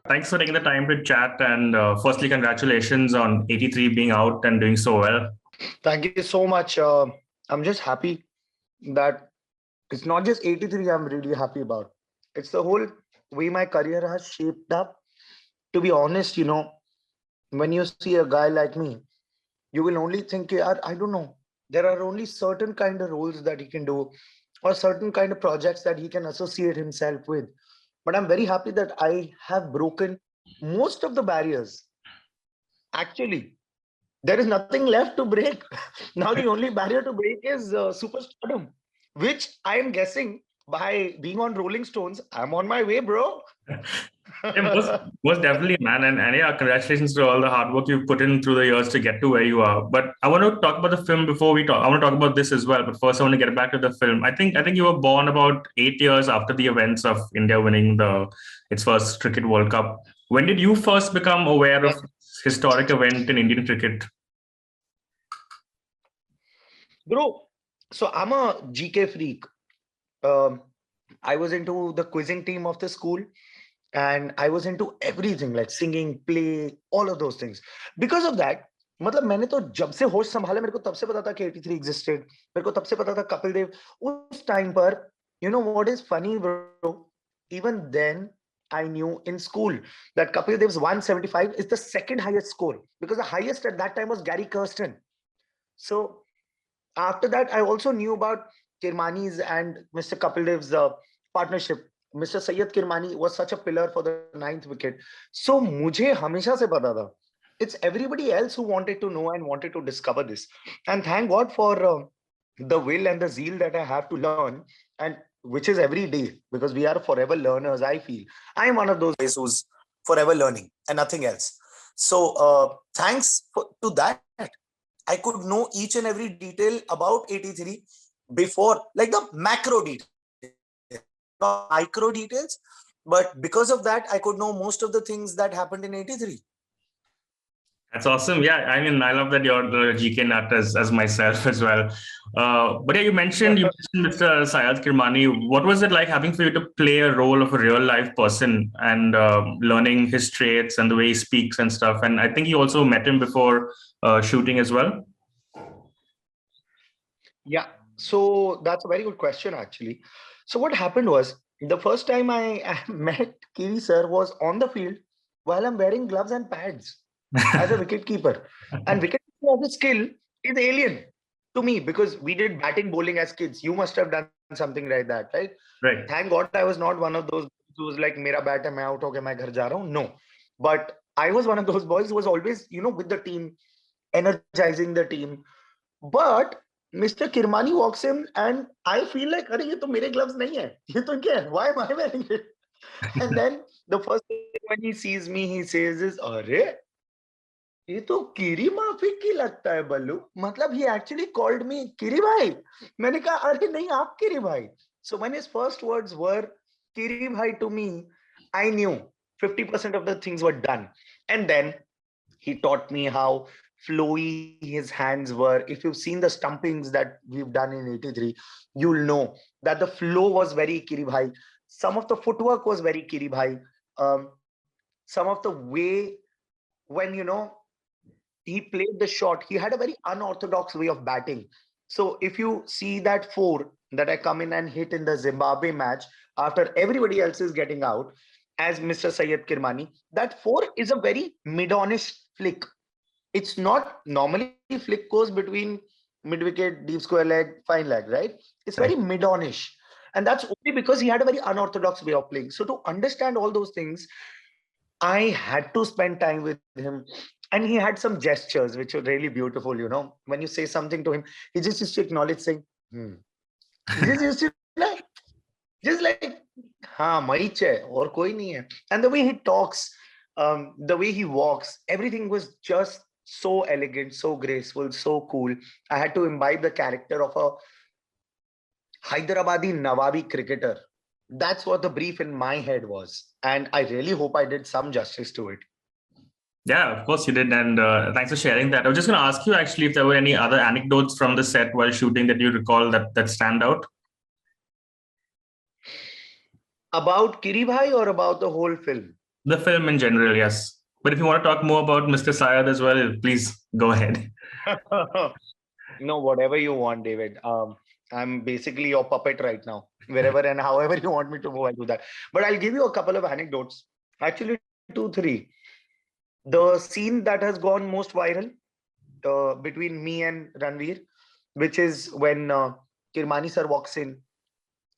Thanks for taking the time to chat. And firstly, congratulations on 83 being out and doing so well. Thank you so much. I'm just happy that it's not just 83 I'm really happy about. It's the whole way my career has shaped up. To be honest, when you see a guy like me, you will only think, "Yeah, I don't know. There are only certain kind of roles that he can do or certain kind of projects that he can associate himself with." But I'm very happy that I have broken most of the barriers. Actually, there is nothing left to break. Now the only barrier to break is superstardom, which I am guessing by being on Rolling Stones, I'm on my way, bro. It was definitely, man. And yeah, congratulations to all the hard work you've put in through the years to get to where you are. But I want to talk about the film before we talk. I want to talk about this as well. But first, I want to get back to the film. I think you were born about 8 years after the events of India winning its first Cricket World Cup. When did you first become aware of this historic event in Indian cricket? Bro, so I'm a GK freak. Um, I was into the quizzing team of the school and I was into everything like singing, play, all of those things. Because of that, मतलब मैंने तो जब से होश संभाला मेरे को तब से पता था कि 83 existed. मेरे को तब से पता था कपिल देव उस टाइम पर. You know what is funny, bro? Even then, I knew in school that Kapil Dev's 175 is the second highest score because the highest at that time was Gary Kirsten. So after that, I also knew about Kirmani's and Mr. Kapil Dev's partnership. Mr. Syed Kirmani was such a pillar for the ninth wicket. So मुझे हमेशा से पता था. It's everybody else who wanted to know and wanted to discover this. And thank God for the will and the zeal that I have to learn, and which is every day because we are forever learners. I feel I am one of those guys who's forever learning and nothing else. So to that, I could know each and every detail about 83 before, like the macro details, not micro details. But because of that, I could know most of the things that happened in 83. That's awesome. Yeah, I mean, I love that you're the GK nut as myself as well. But yeah, you mentioned Mr. Sahil Kirmani. What was it like having for you to play a role of a real life person and learning his traits and the way he speaks and stuff? And I think you also met him before shooting as well. Yeah, so that's a very good question, actually. So what happened was the first time I met Kiwi sir was on the field while I'm wearing gloves and pads as a wicket keeper. And wicket keeper as a skill is alien to me because we did batting bowling as kids. You must have done something like that, right? Right. Thank God I was not one of those who was like, Mera bat hai, main out ho gaya, main ghar ja raha hu. No. But I was one of those boys who was always, with the team, energizing the team. But Mr. Kirmani walks in and I feel like, "Arey, ye to mere gloves nahi hai. Ye to kya hai? Why am I wearing it?" And then the first thing when he sees me, he says is, "Arey, ये तो किरी माफिक की लगता है बल्लू." मतलब he actually called me किरी भाई. मैंने कहा अरे नहीं आप किरी भाई. So when his first words were किरी भाई to me, I knew 50% of the things were done. And then he taught me how flowy his hands were. If you've seen the stumpings that we've done in 83, you'll know that the flow was very Kiri Bhai. Some of the footwork was very Kiri Bhai. Some of the way when, he played the shot, he had a very unorthodox way of batting. So if you see that four that I come in and hit in the Zimbabwe match after everybody else is getting out, as Mr. Syed Kirmani, that four is a very mid-onish flick. It's not normally flick goes between mid wicket, deep square leg, fine leg, right? It's very mid-onish. And that's only because he had a very unorthodox way of playing. So to understand all those things, I had to spend time with him. And he had some gestures which were really beautiful, When you say something to him, he just used to acknowledge saying, He just used to just like, हाँ मरीच है और कोई नहीं है. And the way he talks, the way he walks, everything was just so elegant, so graceful, so cool. I had to imbibe the character of a Hyderabadi Nawabi cricketer. That's what the brief in my head was. And I really hope I did some justice to it. Yeah, of course you did. And thanks for sharing that. I was just going to ask you actually if there were any other anecdotes from the set while shooting that you recall that stand out. About Kiri Bhai or about the whole film? The film in general, yes. But if you want to talk more about Mr. Syed as well, please go ahead. No, whatever you want, David. I'm basically your puppet right now. Wherever and however you want me to move, I'll do that. But I'll give you a couple of anecdotes. Actually, two, three. The scene that has gone most viral between me and Ranveer, which is when Kirmani sir walks in.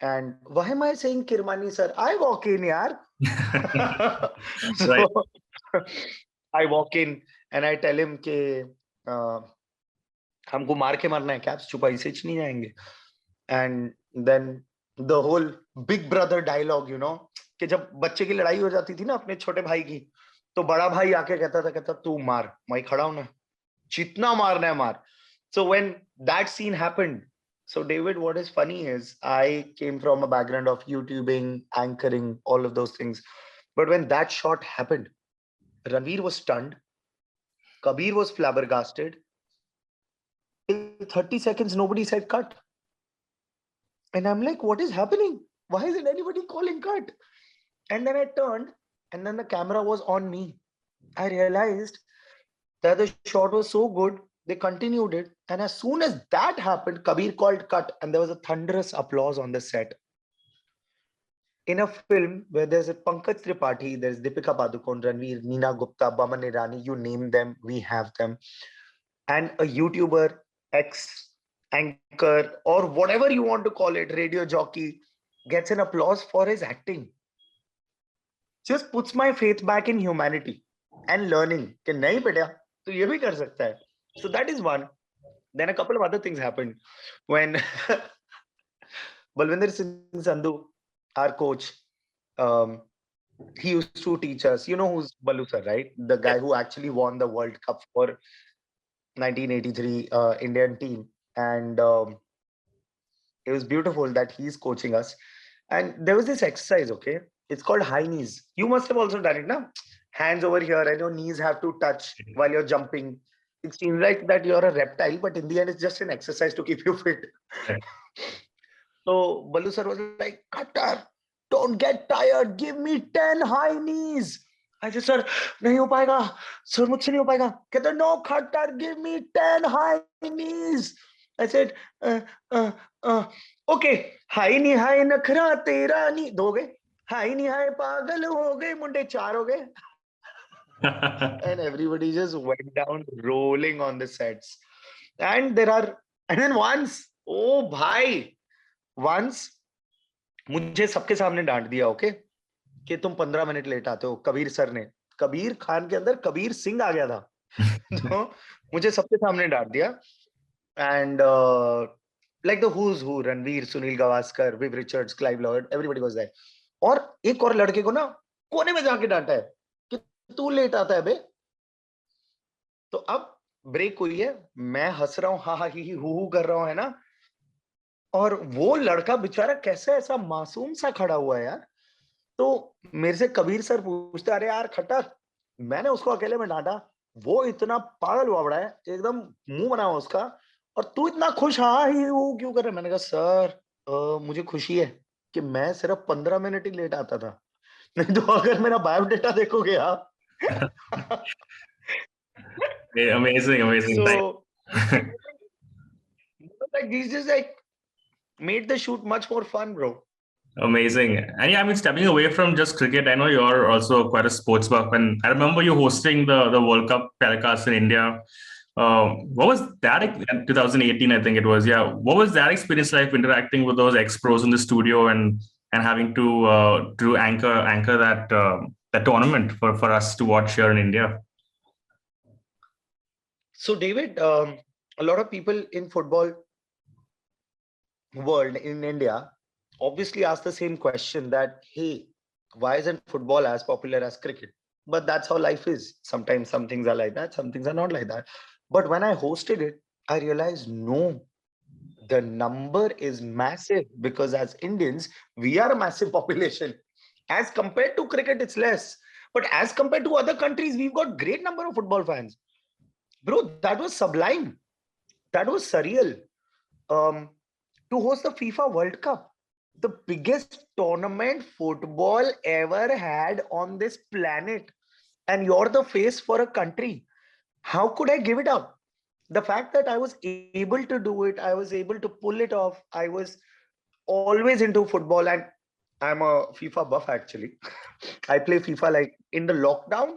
And why am I saying Kirmani sir? I walk in, yaar. Right. So I walk in and I tell him कि हमको मार के मरना है क्या, छुपाई से नहीं जाएंगे. And then the whole big brother dialogue, कि जब बच्चे की लड़ाई हो जाती थी ना अपने छोटे भाई की, तो बड़ा भाई आके कहता तू मार, मैं खड़ा हूं ना, जितना मारना है मार. So when that scene happened, so David, what is funny is I came from a background of YouTubing, anchoring, all of those things. But when that shot happened, Ranveer was stunned, Kabir was flabbergasted. In 30 seconds, nobody said cut. And I'm like, what is happening? Why isn't anybody calling cut? And then I turned, and then the camera was on me. I realized that the shot was so good, they continued it. And as soon as that happened, Kabir called cut, and there was a thunderous applause on the set. In a film where there's a Pankaj Tripathi, there's Deepika Padukone, Ranveer, Neena Gupta, Baman Irani, you name them, we have them. And a YouTuber, ex-anchor, or whatever you want to call it, radio jockey, gets an applause for his acting. Just puts my faith back in humanity and learning. कि नहीं बेटा, तो ये भी कर सकता है. So that is one. Then a couple of other things happened when Balwinder Singh Sandhu, our coach, he used to teach us. You know who's Balu sir, right? The guy who actually won the World Cup for 1983 Indian team. And it was beautiful that he's coaching us. And there was this exercise, okay? It's called high knees. You must have also done it, na? Hands over here and your knees have to touch while you're jumping. It seems like that you're a reptile, but in the end, it's just an exercise to keep you fit. So Balu sir was like, Khattar, don't get tired. Give me 10 high knees. I said, sir, nahi ho paega. Sir, mujhse nahi ho paega. Kehta, no, Khattar, give me 10 high knees. I said, okay, high knee, high nakhra, tera knee. दोगे? High knee, high पागल हो गए, मुंडे चार हो गए. And everybody just went down rolling on the sets. And then once, oh bhai, once मुझे सबके सामने डांट दिया, ओके, कि तुम 15 मिनट लेट आते हो. कबीर सर ने, कबीर खान के अंदर कबीर सिंह आ गया था. तो मुझे सबके सामने डांट दिया. And like the who's who, Ranveer, Sunil Gavaskar, Viv Richards, Clive Lloyd, everybody was there. और एक और लड़के को ना कोने में जाके डांटा है कि तू लेट आता है बे. तो अब ब्रेक हुई है, मैं हंस रहा हूँ, हा हा ही हु कर रहा हूँ, है ना. और वो लड़का बेचारा कैसे ऐसा मासूम सा खड़ा हुआ है यार. तो मेरे से कबीर सर पूछते, अरे यार खट्टर, मैंने उसको अकेले में डांटा, वो इतना पागल हुआ बड़ा है, एकदम मुंह बना हुआ उसका, और तू इतना खुश हाँ ही वो क्यों कर रहा है. मैंने कहा सर, मुझे खुशी है कि मैं सिर्फ 15 मिनट ही लेट आता था, नहीं तो अगर मेरा बायोडेटा देखोगे आप. Amazing. So like these just like made the shoot much more fun, bro. Amazing. And yeah, I mean, stepping away from just cricket, I know you're also quite a sports buff. And I remember you hosting the World Cup telecast in India. What was that in 2018, I think it was. Yeah. What was that experience like interacting with those ex-pros in the studio and having to anchor that tournament for us to watch here in India? So David, a lot of people in football world in India obviously ask the same question that, hey, why isn't football as popular as cricket? But that's how life is. Sometimes some things are like that, some things are not like that. But when I hosted it, I realized no, the number is massive because as Indians, we are a massive population. As compared to cricket, it's less. But as compared to other countries, we've got great number of football fans. Bro, that was sublime. That was surreal. To host the FIFA World Cup. the biggest tournament football ever had on this planet, and you're the face for a country. How could I give it up? The fact that I was able to do it, I was able to pull it off. I was always into football, and I'm a FIFA buff actually. I play FIFA like in the lockdown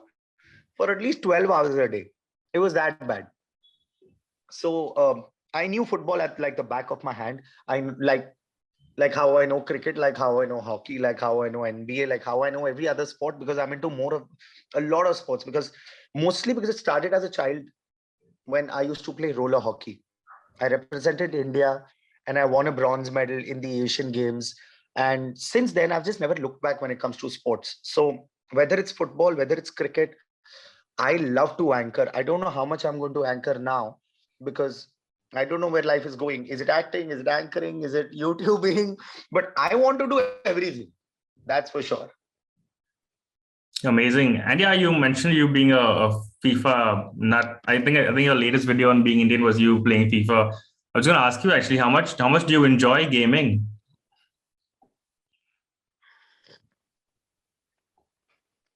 for at least 12 hours a day. It was that bad. So I knew football at like the back of my hand. I like how I know cricket, like how I know hockey, like how I know NBA, like how I know every other sport, because I'm into more of a lot of sports, because mostly because it started as a child when I used to play roller hockey. I represented India and I won a bronze medal in the Asian Games. And since then, I've just never looked back when it comes to sports. So whether it's football, whether it's cricket, I love to anchor. I don't know how much I'm going to anchor now, because I don't know where life is going. Is it acting? Is it anchoring? Is it YouTubing? But I want to do everything. That's for sure. Amazing. And yeah, you mentioned you being a FIFA nut. I think your latest video on Being Indian was you playing FIFA. I was going to ask you actually how much do you enjoy gaming?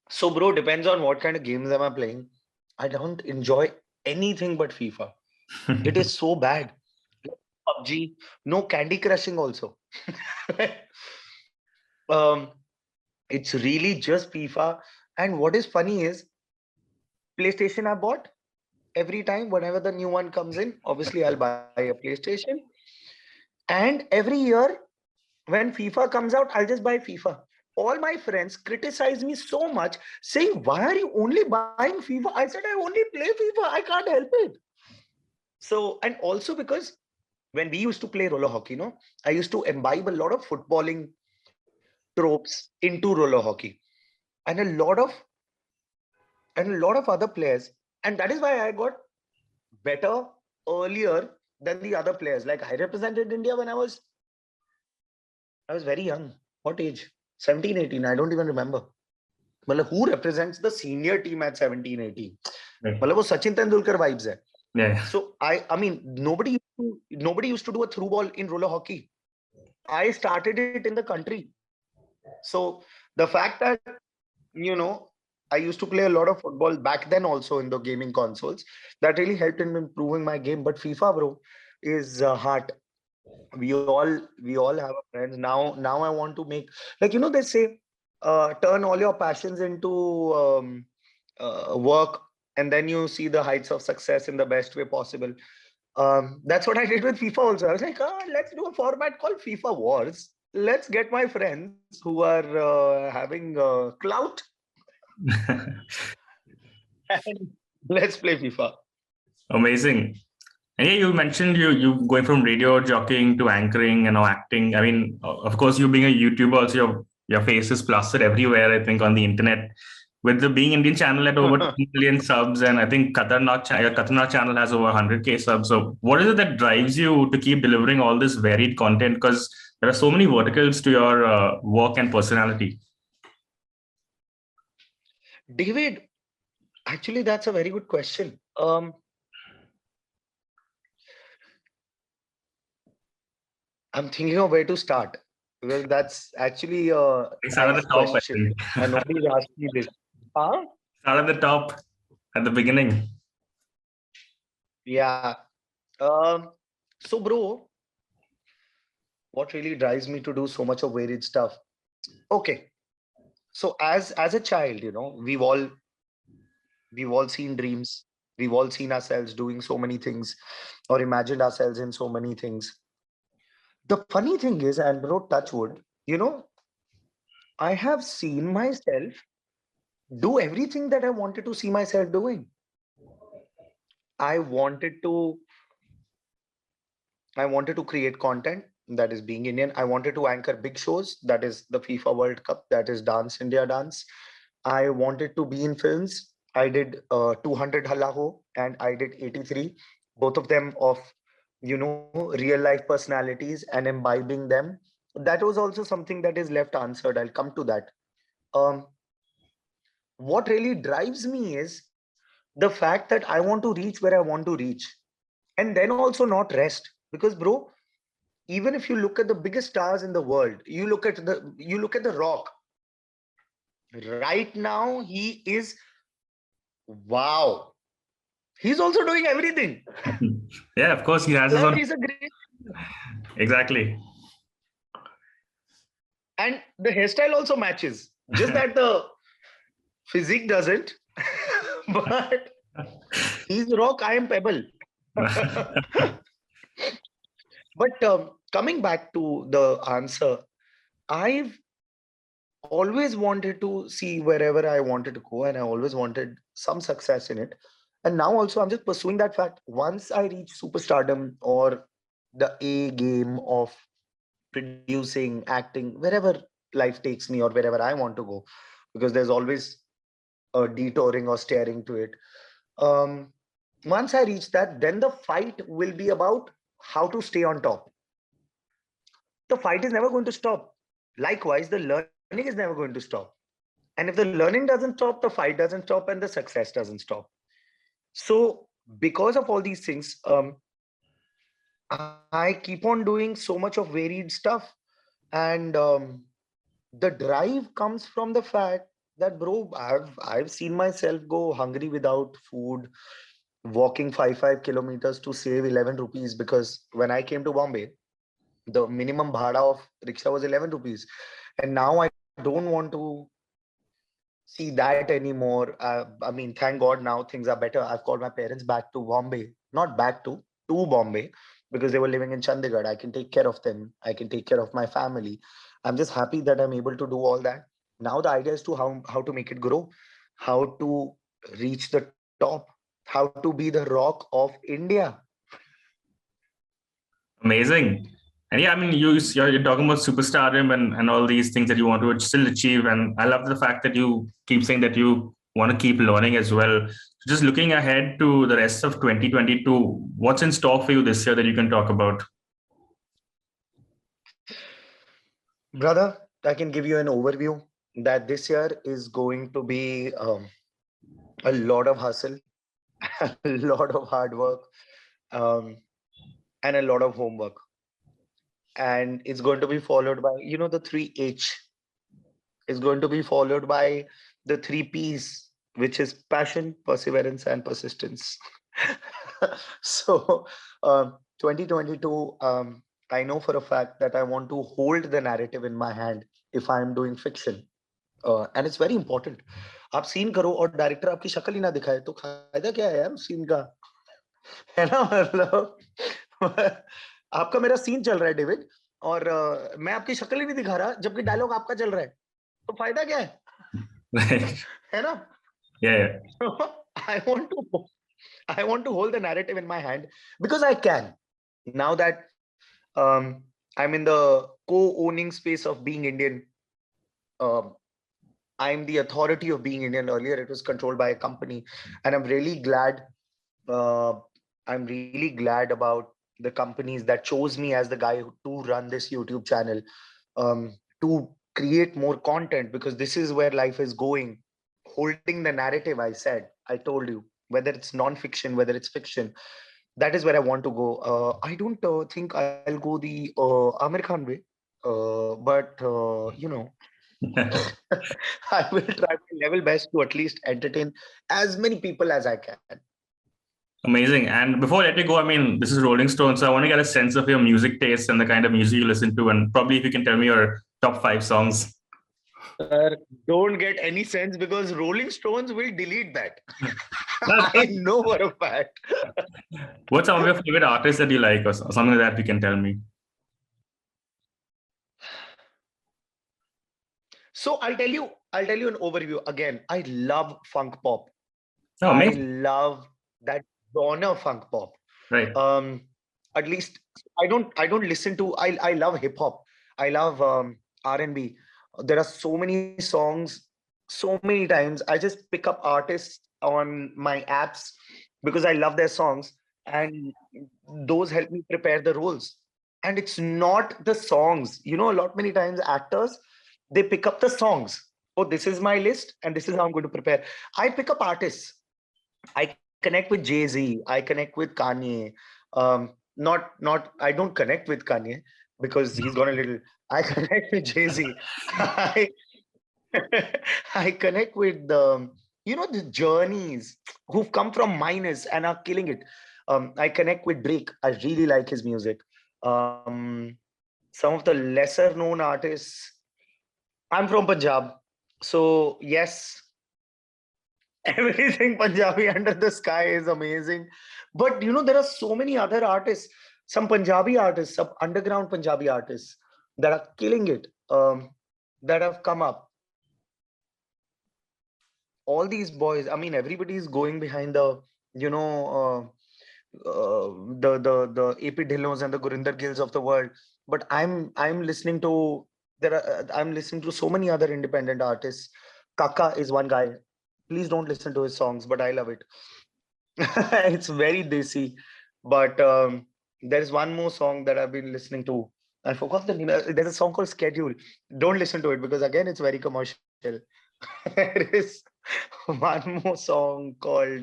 So, bro, depends on what kind of games am I playing. I don't enjoy anything but FIFA. It is so bad. PUBG, no Candy Crushing also. um, it's really just FIFA. And what is funny is PlayStation I bought every time whenever the new one comes in. Obviously, I'll buy a PlayStation. And every year when FIFA comes out, I'll just buy FIFA. All my friends criticize me so much, saying, "Why are you only buying FIFA?" I said, "I only play FIFA. I can't help it." So, and also because when we used to play roller hockey, I used to imbibe a lot of footballing tropes into roller hockey, and a lot of other players, and that is why I got better earlier than the other players. Like I represented India when I was very young. What age? 17, 18. I don't even remember. मतलब who represents the senior team at 17, 18? Right. मतलब वो Sachin Tendulkar vibes है. Yeah. So I mean nobody used to do a through ball in roller hockey. I started it in the country. So the fact that you know I used to play a lot of football back then also in the gaming consoles, that really helped in improving my game. But FIFA, bro, is heart. We all have a friends now. I want to make, like, they say, turn all your passions into work, and then you see the heights of success in the best way possible. That's what I did with FIFA also. I was like, let's do a format called FIFA Wars. Let's get my friends who are having clout, and let's play FIFA. Amazing. And yeah, you mentioned you going from radio jockeying to anchoring and now acting. I mean, of course, you being a YouTuber, also your face is plastered everywhere. I think on the internet, with the Being Indian channel at over 2 million subs, and I think your Khatarnak channel has over 100K subs. So, what is it that drives you to keep delivering all this varied content? Because there are so many verticals to your work and personality. David, actually, that's a very good question. I'm thinking of where to start, because that's actually a Start at nice the top, I question, think. and nobody's asked me this. Huh? Start at the top, at the beginning. Yeah. So, bro, what really drives me to do so much of varied stuff? Okay. So, as a child, we've all seen dreams. We've all seen ourselves doing so many things, or imagined ourselves in so many things. The funny thing is, and bro, touch wood, I have seen myself do everything that I wanted to see myself doing. I wanted to I wanted to create content, that is being Indian. I wanted to anchor big shows, that is the FIFA World Cup, that is Dance India Dance. I wanted to be in films. I did 200 Halla Ho and I did 83, both of them of real life personalities and imbibing them. That was also something that is left answered. I'll come to that. Um, what really drives me is the fact that I want to reach where I want to reach, and then also not rest. Because, bro, even if you look at the biggest stars in the world, you look at the Rock. Right now, he is, wow. He's also doing everything. Yeah, of course, he has his Plus, own. he's a great, Exactly. and the hairstyle also matches. Just that the physique doesn't. But he's Rock, I am Pebble. But coming back to the answer, I've always wanted to see wherever I wanted to go, and I always wanted some success in it. And now also, I'm just pursuing that fact. Once I reach superstardom or the A game of producing, acting, wherever life takes me or wherever I want to go, because there's always a detouring or staring to it. Um, Once I reach that, then the fight will be about how to stay on top. The fight is never going to stop. Likewise, the learning is never going to stop. And if the learning doesn't stop, the fight doesn't stop, and the success doesn't stop. So, because of all these things, I keep on doing so much of varied stuff. And the drive comes from the fact that, bro, I've seen myself go hungry without food, walking 5 kilometers to save 11 rupees, because when I came to Bombay, the minimum bhada of rickshaw was 11 rupees. And now I don't want to see that anymore. I mean, thank God now things are better. I've called my parents back to Bombay, not back to Bombay, because they were living in Chandigarh. I can take care of them. I can take care of my family. I'm just happy that I'm able to do all that. Now the idea is to how to make it grow, how to reach the top, how to be the rock of India. Amazing. And yeah, I mean, you're talking about superstardom and all these things that you want to still achieve. And I love the fact that you keep saying that you want to keep learning as well. So just looking ahead to the rest of 2022, what's in store for you this year that you can talk about? Brother, I can give you an overview that this year is going to be a lot of hustle, a lot of hard work, um, and a lot of homework. And it's going to be followed by, the three H. Is going to be followed by the three P's, which is passion, perseverance, and persistence. So, 2022, I know for a fact that I want to hold the narrative in my hand if I'm doing fiction. And it's very important. आप scene करो और director आपकी शक्ल ही ना दिखाए तो फायदा क्या है यार सीन का, है ना? मतलब आपका मेरा सीन चल रहा है डेविड, और मैं आपकी शक्ल ही नहीं दिखा रहा जबकि डायलॉग आपका चल रहा है, तो फायदा क्या है? है ना? Yeah. I want to I want to hold the narrative in my hand because I can. Now that I'm in the co-owning space of Being Indian, um, I'm the authority of Being Indian. Earlier, it was controlled by a company, and I'm really glad. Uh, I'm really glad about the companies that chose me as the guy to run this YouTube channel, to create more content, because this is where life is going. Holding the narrative, I told you, whether it's non-fiction, whether it's fiction, that is where I want to go. I don't think I'll go the Amir Khan way, but I will try my level best to at least entertain as many people as I can. Amazing. And before I let you go, I mean, this is Rolling Stone, so I want to get a sense of your music taste and the kind of music you listen to, and probably if you can tell me your top 5 songs. Don't get any sense because Rolling Stones will delete that. I know for a fact. What's some of your favorite artists that you like, or something like that you can tell me? So I'll tell you an overview. Again, I love funk pop. Oh, I amazing. love that genre funk pop. Right. At least I don't listen to, I love hip hop. I love R&B. There are so many songs, so many times I just pick up artists on my apps because I love their songs, and those help me prepare the roles. And it's not the songs, a lot many times actors, they pick up the songs. Oh, this is my list and this is how I'm going to prepare. I pick up artists. I connect with Jay-Z. I connect with Kanye. not I don't connect with Kanye because he's got a little. I connect with Jay-Z. I I connect with the journeys who've come from minus and are killing it. I connect with Drake. I really like his music. Some of the lesser known artists. I'm from Punjab, so yes, everything Punjabi under the sky is amazing. But there are so many other artists, some Punjabi artists, some underground Punjabi artists that are killing it, that have come up. All these boys, I mean, everybody is going behind the, the AP Dhillons and the Gurinder Gills of the world. But I'm listening to I'm listening to so many other independent artists. Kaka is one guy. Please don't listen to his songs, but I love it. It's very desi. But there is one more song that I've been listening to. I forgot the name. There's a song called Schedule. Don't listen to it because again, it's very commercial. There is one more song called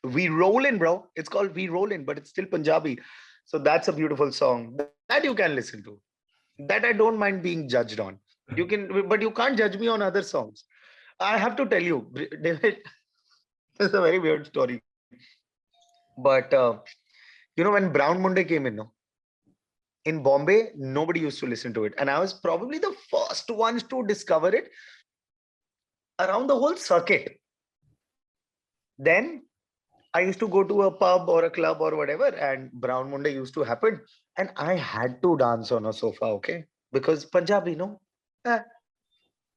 We Rollin', bro. It's called We Rollin', but it's still Punjabi. So that's a beautiful song that you can listen to. That I don't mind being judged on. You can, but you can't judge me on other songs. I have to tell you, David, this is a very weird story. But when Brown Munde came in, no? In Bombay, nobody used to listen to it. And I was probably the first ones to discover it around the whole circuit. Then I used to go to a pub or a club or whatever, and Brown Munde used to happen. And I had to dance on a sofa, okay? Because Punjabi, no?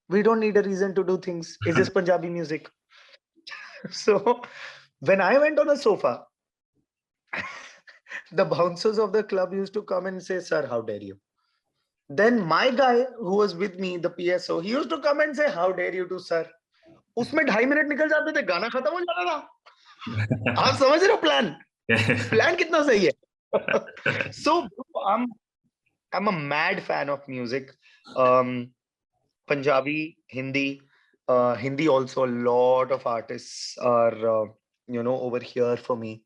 We don't need a reason to do things. It's just Punjabi music. So when I went on a sofa, the bouncers of the club used to come and say, "Sir, how dare you?" Then my guy who was with me, the PSO, he used to come and say, "How dare you to, sir?" उसमें 2.5 minute निकल जाते थे, गाना खत्म हो जाता था. आप समझ रहे हो प्लान? प्लान कितना सही है? So I'm a mad fan of music. Punjabi, Hindi. Hindi also, a lot of artists are over here for me.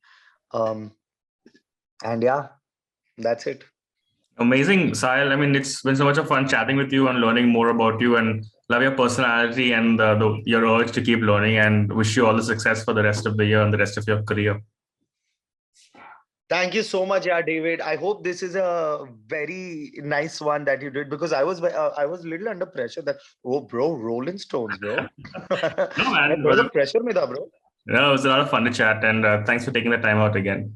And yeah, that's it. Amazing, Sahil. I mean, it's been so much of fun chatting with you and learning more about you, and love your personality and your urge to keep learning, and wish you all the success for the rest of the year and the rest of your career. Thank you so much, yeah, David. I hope this is a very nice one that you did, because I was a little under pressure that, oh, bro, Rolling Stones, bro. No, man. There was a pressure, bro. No, it was a lot of fun to chat, and thanks for taking the time out again.